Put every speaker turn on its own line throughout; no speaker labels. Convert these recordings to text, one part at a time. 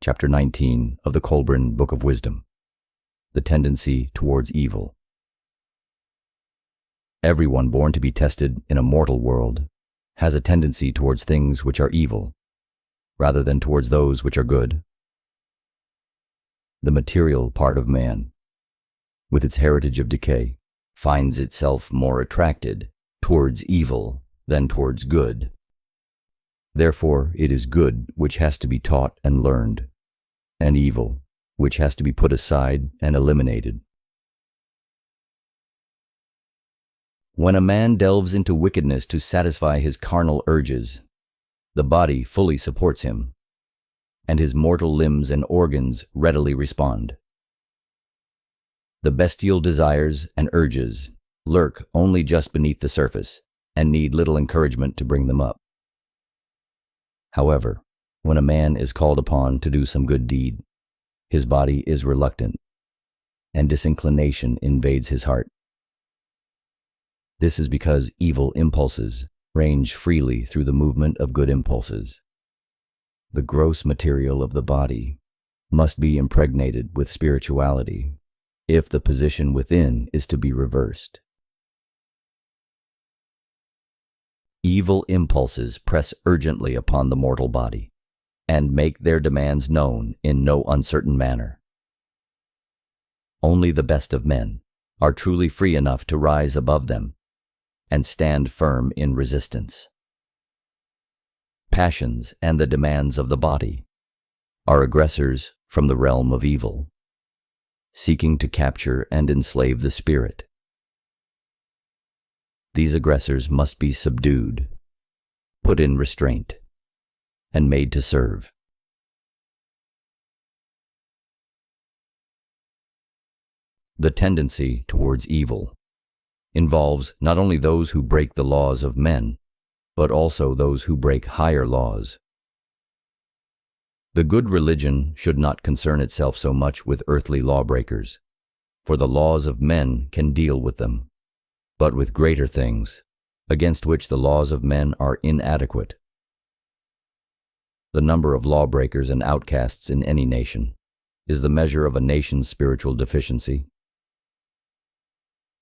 Chapter 19 of the Kolbrin Book of Wisdom. The tendency towards evil. Everyone born to be tested in a mortal world has a tendency towards things which are evil, rather than towards those which are good. The material part of man, with its heritage of decay, finds itself more attracted towards evil than towards good. Therefore, it is good which has to be taught and learned, and evil which has to be put aside and eliminated. When a man delves into wickedness to satisfy his carnal urges, the body fully supports him, and his mortal limbs and organs readily respond. The bestial desires and urges lurk only just beneath the surface and need little encouragement to bring them up. However, when a man is called upon to do some good deed, his body is reluctant, and disinclination invades his heart. This is because evil impulses range freely through the movement of good impulses. The gross material of the body must be impregnated with spirituality if the position within is to be reversed. Evil impulses press urgently upon the mortal body and make their demands known in no uncertain manner. Only the best of men are truly free enough to rise above them and stand firm in resistance. Passions and the demands of the body are aggressors from the realm of evil, seeking to capture and enslave the spirit. These aggressors must be subdued, put in restraint, and made to serve. The tendency towards evil involves not only those who break the laws of men, but also those who break higher laws. The good religion should not concern itself so much with earthly lawbreakers, for the laws of men can deal with them, but with greater things, against which the laws of men are inadequate. The number of lawbreakers and outcasts in any nation is the measure of a nation's spiritual deficiency.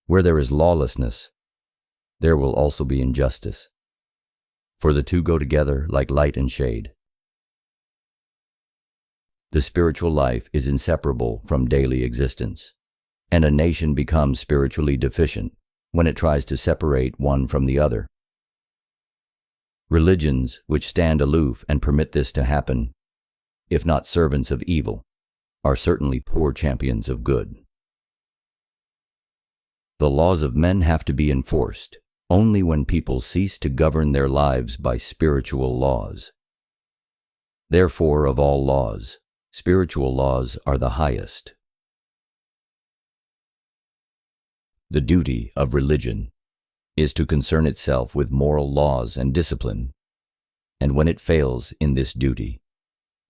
Where there is lawlessness, there will also be injustice, for the two go together like light and shade. The spiritual life is inseparable from daily existence, and a nation becomes spiritually deficient when it tries to separate one from the other. Religions which stand aloof and permit this to happen, if not servants of evil, are certainly poor champions of good. The laws of men have to be enforced only when people cease to govern their lives by spiritual laws. Therefore, of all laws, spiritual laws are the highest. The duty of religion is to concern itself with moral laws and discipline, and when it fails in this duty,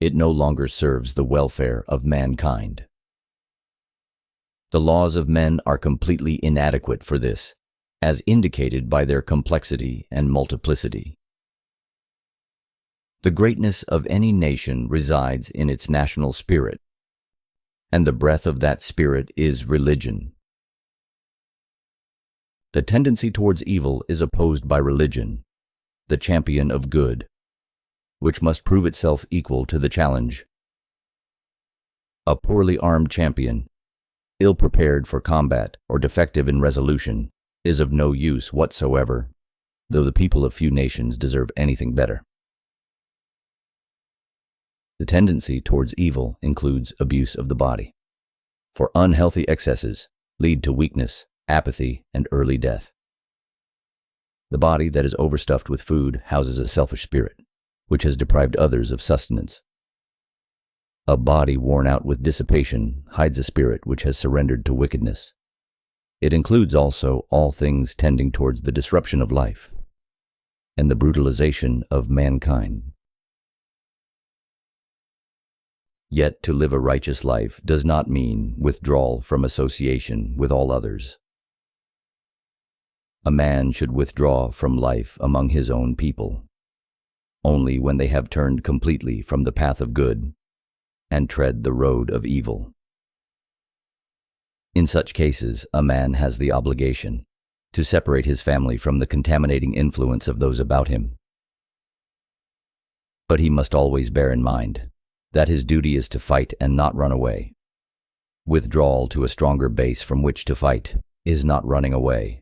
it no longer serves the welfare of mankind. The laws of men are completely inadequate for this, as indicated by their complexity and multiplicity. The greatness of any nation resides in its national spirit, and the breath of that spirit is religion. The tendency towards evil is opposed by religion, the champion of good, which must prove itself equal to the challenge. A poorly armed champion, ill-prepared for combat or defective in resolution, is of no use whatsoever, though the people of few nations deserve anything better. The tendency towards evil includes abuse of the body, for unhealthy excesses lead to weakness, apathy, and early death. The body that is overstuffed with food houses a selfish spirit, which has deprived others of sustenance. A body worn out with dissipation hides a spirit which has surrendered to wickedness. It includes also all things tending towards the disruption of life and the brutalization of mankind. Yet to live a righteous life does not mean withdrawal from association with all others. A man should withdraw from life among his own people only when they have turned completely from the path of good and tread the road of evil. In such cases, a man has the obligation to separate his family from the contaminating influence of those about him. But he must always bear in mind that his duty is to fight and not run away. Withdrawal to a stronger base from which to fight is not running away,